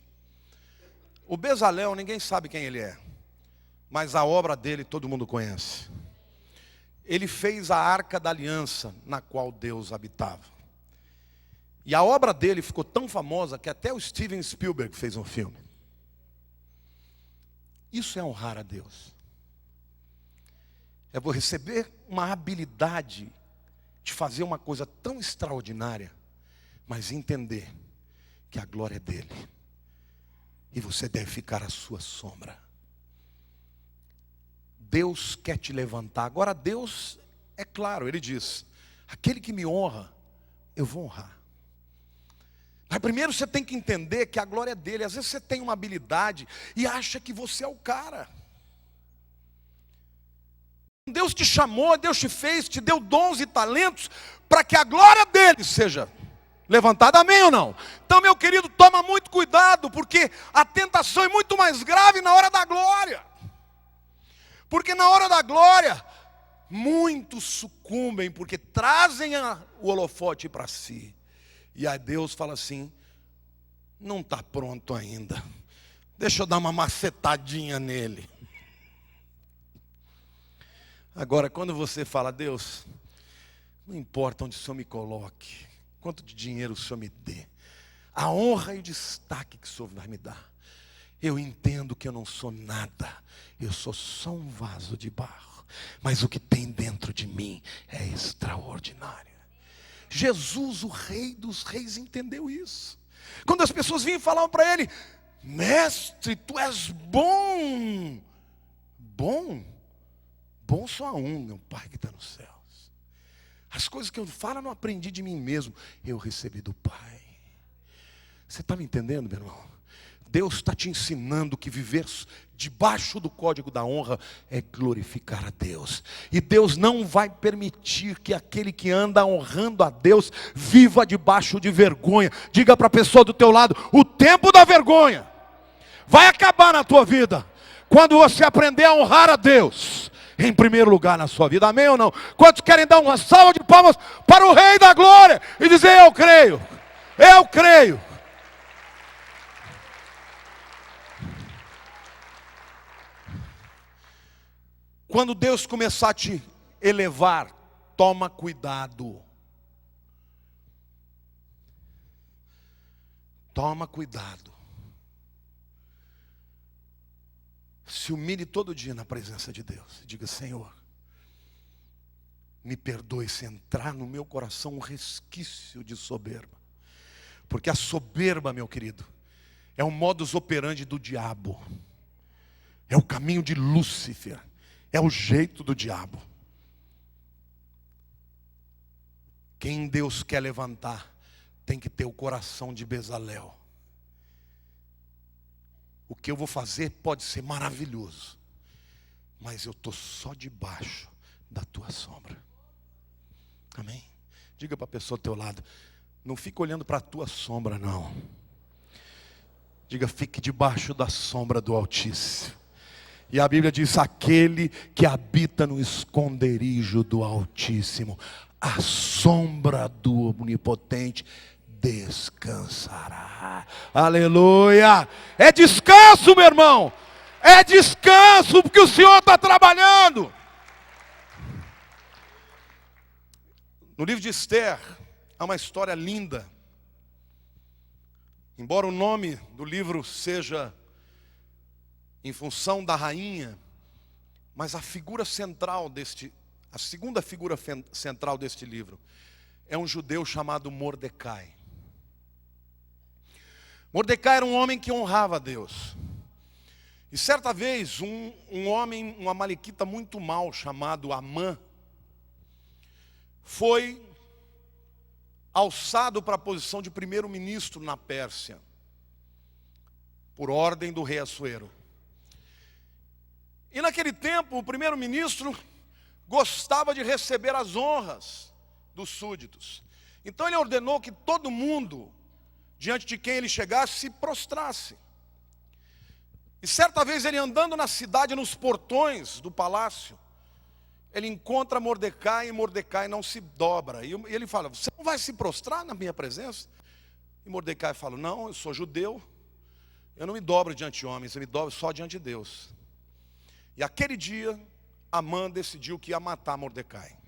O Bezalel, ninguém sabe quem ele é. Mas a obra dele todo mundo conhece. Ele fez a Arca da Aliança na qual Deus habitava. E a obra dele ficou tão famosa que até o Steven Spielberg fez um filme. Isso é honrar a Deus. É vou receber uma habilidade de fazer uma coisa tão extraordinária, mas entender que a glória é dele. E você deve ficar à sua sombra. Deus quer te levantar. Agora Deus, é claro, Ele diz, aquele que me honra, eu vou honrar. Mas primeiro você tem que entender que a glória é dele. Às vezes você tem uma habilidade e acha que você é o cara. Deus te chamou, Deus te fez, te deu dons e talentos para que a glória dele seja levantada, amém ou não? Então, meu querido, toma muito cuidado, porque a tentação é muito mais grave na hora da glória. Porque na hora da glória, muitos sucumbem, porque trazem o holofote para si. E aí Deus fala assim, não está pronto ainda, deixa eu dar uma macetadinha nele. Agora, quando você fala, Deus, não importa onde o Senhor me coloque, quanto de dinheiro o Senhor me dê, a honra e o destaque que o Senhor vai me dar, eu entendo que eu não sou nada, eu sou só um vaso de barro, mas o que tem dentro de mim é extraordinário. Jesus, o Rei dos Reis, entendeu isso. Quando as pessoas vinham e falavam para ele, mestre, tu és bom. Bom só há um, meu Pai que está nos céus. As coisas que eu falo eu não aprendi de mim mesmo, eu recebi do Pai. Você está me entendendo, meu irmão? Deus está te ensinando que viver debaixo do código da honra é glorificar a Deus. E Deus não vai permitir que aquele que anda honrando a Deus viva debaixo de vergonha. Diga para a pessoa do teu lado, o tempo da vergonha vai acabar na tua vida quando você aprender a honrar a Deus em primeiro lugar na sua vida, amém ou não? Quantos querem dar uma salva de palmas para o Rei da Glória e dizer, eu creio. Quando Deus começar a te elevar, toma cuidado. Toma cuidado. Se humilhe todo dia na presença de Deus. Diga, Senhor, me perdoe se entrar no meu coração um resquício de soberba. Porque a soberba, meu querido, é o modus operandi do diabo. É o caminho de Lúcifer. É o jeito do diabo. Quem Deus quer levantar tem que ter o coração de Bezalel. O que eu vou fazer pode ser maravilhoso, mas eu estou só debaixo da tua sombra. Amém? Diga para a pessoa do teu lado, não fica olhando para a tua sombra não. Diga, fique debaixo da sombra do Altíssimo. E a Bíblia diz, aquele que habita no esconderijo do Altíssimo, a sombra do Onipotente descansará. Aleluia! É descanso, meu irmão. É descanso, porque o Senhor está trabalhando. No livro de Esther, há uma história linda. Embora o nome do livro seja em função da rainha, mas a segunda figura central deste livro é um judeu chamado Mordecai. Mordecai era um homem que honrava a Deus. E certa vez, um homem, um amalequita muito mau, chamado Amã, foi alçado para a posição de primeiro-ministro na Pérsia, por ordem do rei Assuero. E naquele tempo, o primeiro-ministro gostava de receber as honras dos súditos. Então ele ordenou que todo mundo, diante de quem ele chegasse, se prostrasse. E certa vez ele andando na cidade, nos portões do palácio, ele encontra Mordecai e Mordecai não se dobra. E ele fala: você não vai se prostrar na minha presença? E Mordecai fala: não, eu sou judeu, eu não me dobro diante de homens, eu me dobro só diante de Deus. E aquele dia, Amã decidiu que ia matar Mordecai.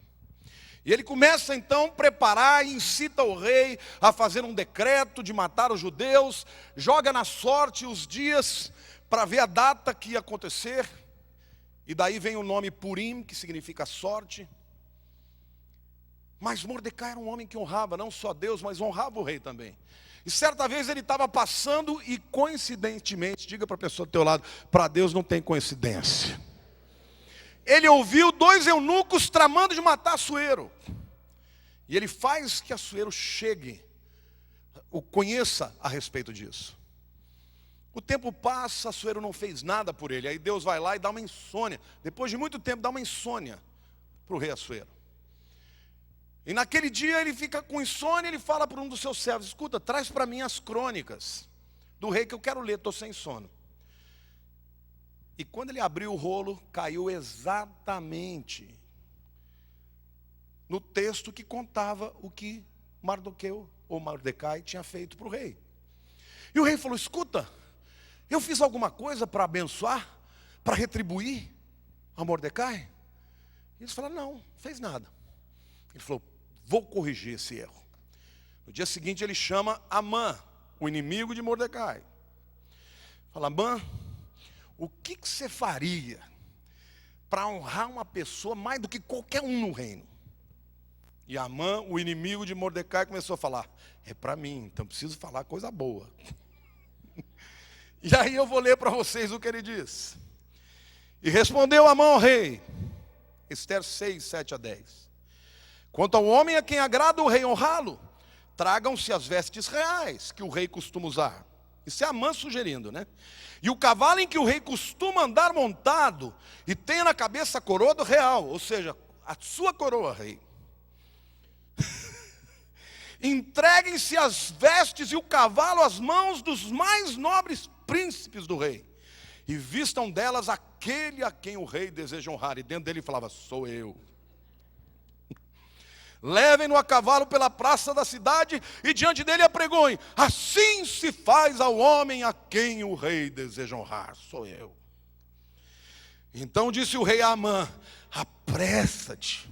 E ele começa então a preparar e incita o rei a fazer um decreto de matar os judeus, joga na sorte os dias para ver a data que ia acontecer. E daí vem o nome Purim, que significa sorte. Mas Mordecai era um homem que honrava não só Deus, mas honrava o rei também. E certa vez ele estava passando e coincidentemente, diga para a pessoa do teu lado, para Deus não tem coincidência. Ele ouviu 2 eunucos tramando de matar Assuero. E ele faz que Assuero chegue, o conheça a respeito disso. O tempo passa, Assuero não fez nada por ele. Aí Deus vai lá e dá uma insônia. Depois de muito tempo, dá uma insônia para o rei Assuero. E naquele dia ele fica com insônia, ele fala para um dos seus servos: escuta, traz para mim as crônicas do rei que eu quero ler, estou sem sono. E quando ele abriu o rolo, caiu exatamente no texto que contava o que Mordecai tinha feito para o rei. E o rei falou: escuta, eu fiz alguma coisa para abençoar, para retribuir a Mordecai? E eles falaram: não, não fez nada. Ele falou: vou corrigir esse erro. No dia seguinte ele chama Amã, o inimigo de Mordecai. Fala: Amã, o que você faria para honrar uma pessoa mais do que qualquer um no reino? E Amã, o inimigo de Mordecai, começou a falar: é para mim, então preciso falar coisa boa. E aí eu vou ler para vocês o que ele diz. E respondeu Amã ao rei, Ester 6, 7 a 10. Quanto ao homem a quem agrada o rei honrá-lo, tragam-se as vestes reais que o rei costuma usar. Isso é Amã sugerindo, né? E o cavalo em que o rei costuma andar montado, e tenha na cabeça a coroa do real, ou seja, a sua coroa, rei. Entreguem-se as vestes e o cavalo às mãos dos mais nobres príncipes do rei, e vistam delas aquele a quem o rei deseja honrar. E dentro dele falava: sou eu. Levem-no a cavalo pela praça da cidade, e diante dele apregoem: assim se faz ao homem a quem o rei deseja honrar, sou eu. Então disse o rei a Amã: apressa-te,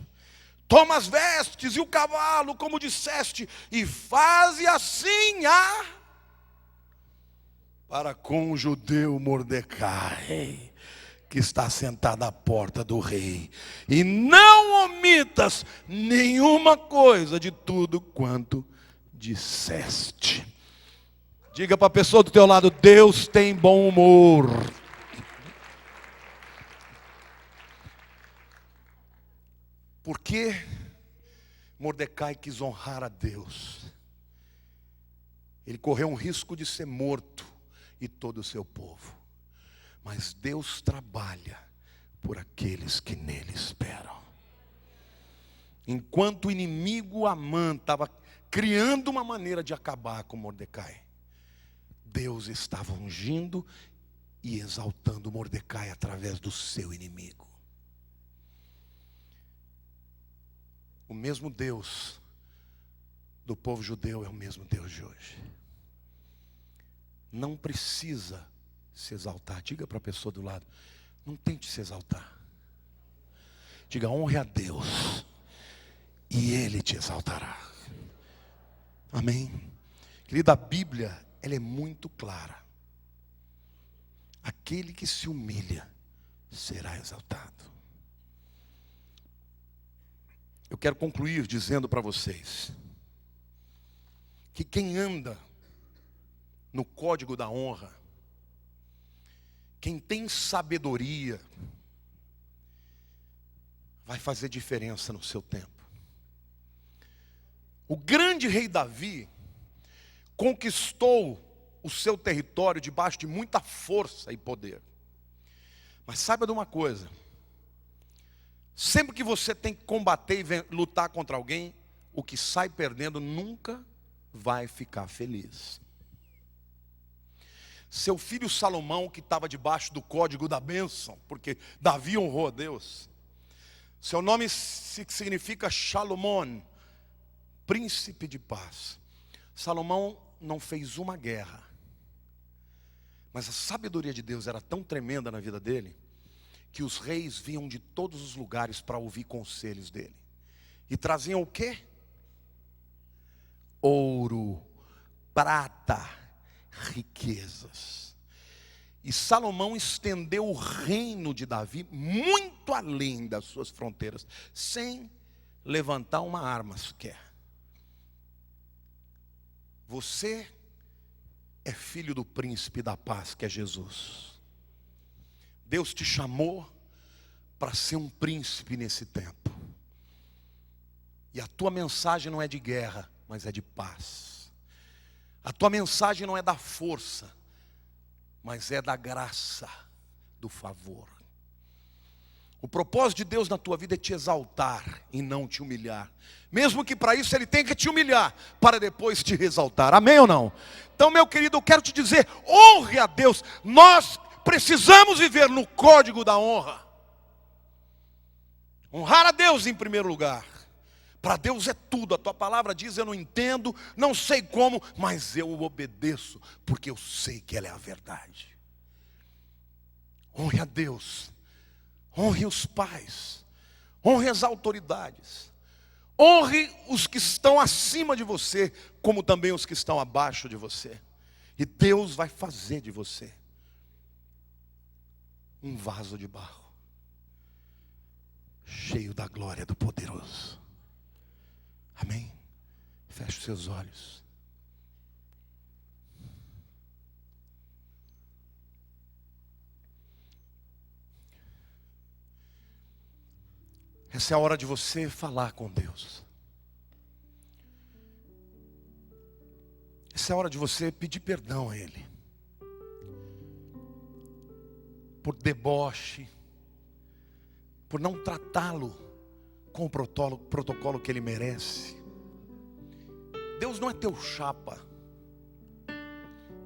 toma as vestes e o cavalo, como disseste, e faze assim para com o judeu Mordecai, que está sentado à porta do rei, e não omitas nenhuma coisa de tudo quanto disseste. Diga para a pessoa do teu lado: Deus tem bom humor. Por que Mordecai quis honrar a Deus? Ele correu um risco de ser morto, e todo o seu povo. Mas Deus trabalha por aqueles que nele esperam. Enquanto o inimigo Amã estava criando uma maneira de acabar com Mordecai, Deus estava ungindo e exaltando Mordecai através do seu inimigo. O mesmo Deus do povo judeu é o mesmo Deus de hoje. Não precisa se exaltar. Diga para a pessoa do lado: não tente se exaltar. Diga: honre a Deus e Ele te exaltará. Amém? Querida, a Bíblia, ela é muito clara. aquele que se humilha será exaltado. Eu quero concluir dizendo para vocês que quem anda no código da honra, quem tem sabedoria, vai fazer diferença no seu tempo. O grande rei Davi conquistou o seu território debaixo de muita força e poder. Mas saiba de uma coisa: sempre que você tem que combater e lutar contra alguém, o que sai perdendo nunca vai ficar feliz. Seu filho Salomão, que estava debaixo do código da bênção, porque Davi honrou a Deus, seu nome significa Shalomon, príncipe de paz. Salomão não fez uma guerra, mas a sabedoria de Deus era tão tremenda na vida dele, que os reis vinham de todos os lugares para ouvir conselhos dele. E traziam o quê? Ouro, prata, riquezas. E Salomão estendeu o reino de Davi muito além das suas fronteiras, sem levantar uma arma sequer. Você é filho do príncipe da paz, que é Jesus. Deus te chamou para ser um príncipe nesse tempo. E a tua mensagem não é de guerra, mas é de paz. A tua mensagem não é da força, mas é da graça, do favor. O propósito de Deus na tua vida é te exaltar e não te humilhar. Mesmo que para isso Ele tenha que te humilhar, para depois te exaltar. Amém ou não? Então, meu querido, eu quero te dizer, honre a Deus. Nós precisamos viver no código da honra. Honrar a Deus em primeiro lugar. Para Deus é tudo. A tua palavra diz: eu não entendo, não sei como, mas eu obedeço, porque eu sei que ela é a verdade. Honre a Deus. Honre os pais. Honre as autoridades. Honre os que estão acima de você, como também os que estão abaixo de você. E Deus vai fazer de você um vaso de barro, cheio da glória do poderoso. Amém? Feche os seus olhos. Essa é a hora de você falar com Deus. Essa é a hora de você pedir perdão a Ele por deboche, por não tratá-lo com o protocolo que Ele merece. Deus não é teu chapa.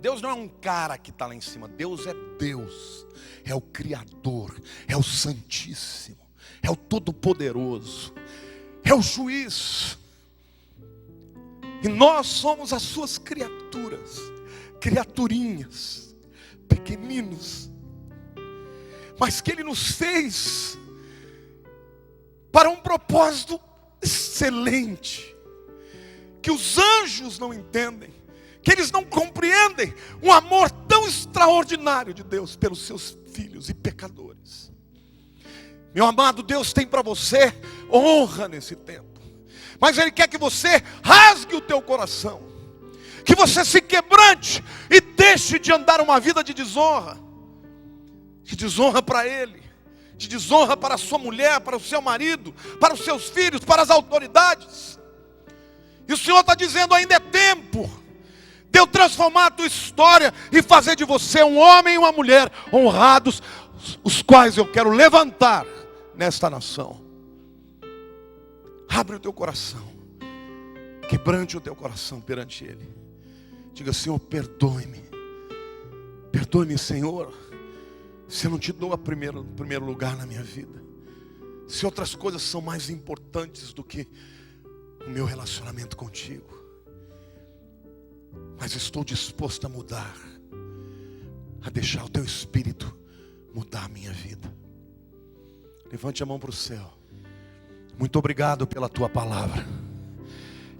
Deus não é um cara que está lá em cima. Deus é Deus. É o Criador. É o Santíssimo. É o Todo-Poderoso. É o Juiz. E nós somos as suas criaturas. Criaturinhas. Pequeninos. Mas que Ele nos fez para um propósito excelente, que os anjos não entendem, que eles não compreendem um amor tão extraordinário de Deus pelos seus filhos e pecadores. Meu amado, Deus tem para você honra nesse tempo, mas Ele quer que você rasgue o teu coração, que você se quebrante e deixe de andar uma vida de desonra, de desonra para Ele, de desonra para a sua mulher, para o seu marido, para os seus filhos, para as autoridades. E o Senhor está dizendo: ainda é tempo de eu transformar a tua história e fazer de você um homem e uma mulher honrados, os quais eu quero levantar nesta nação. Abre o teu coração, quebrante o teu coração perante Ele. Diga: Senhor, perdoe-me. Perdoe-me, Senhor, se eu não te dou o primeiro lugar na minha vida, se outras coisas são mais importantes do que o meu relacionamento contigo. Mas estou disposto a mudar, a deixar o teu Espírito mudar a minha vida. Levante a mão para o céu. Muito obrigado pela tua palavra.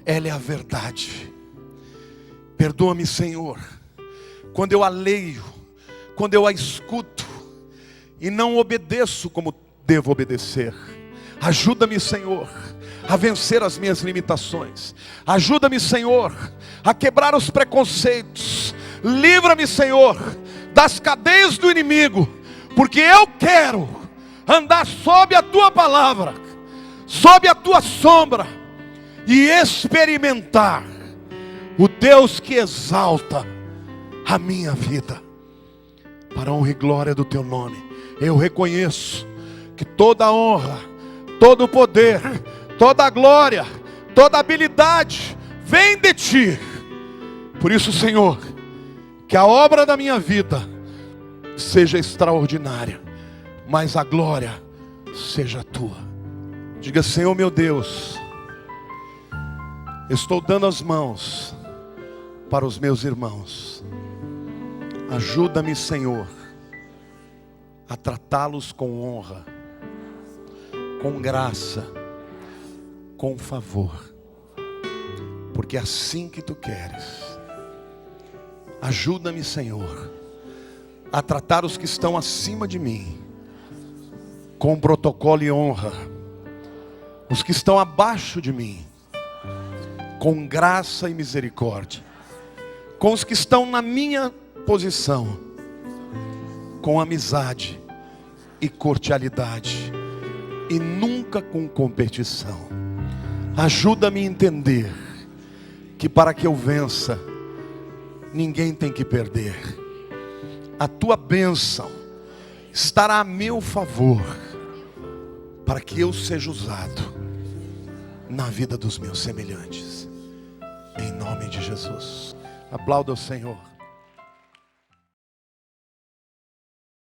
Ela é a verdade. Perdoa-me, Senhor, quando eu a leio, quando eu a escuto e não obedeço como devo obedecer. Ajuda-me, Senhor, a vencer as minhas limitações. Ajuda-me, Senhor, a quebrar os preconceitos. Livra-me, Senhor, das cadeias do inimigo, porque eu quero andar sob a Tua palavra, sob a Tua sombra, e experimentar o Deus que exalta a minha vida, para a honra e glória do Teu nome. Eu reconheço que toda a honra, todo o poder, toda a glória, toda a habilidade vem de Ti. Por isso, Senhor, que a obra da minha vida seja extraordinária, mas a glória seja Tua. Diga: Senhor meu Deus, estou dando as mãos para os meus irmãos. Ajuda-me, Senhor, a tratá-los com honra, com graça, com favor, porque é assim que Tu queres. Ajuda-me, Senhor, a tratar os que estão acima de mim com protocolo e honra, os que estão abaixo de mim com graça e misericórdia, com os que estão na minha posição com amizade e cordialidade, e nunca com competição. Ajuda-me a entender que para que eu vença, ninguém tem que perder. A Tua bênção estará a meu favor, para que eu seja usado na vida dos meus semelhantes. Em nome de Jesus. Aplauda o Senhor.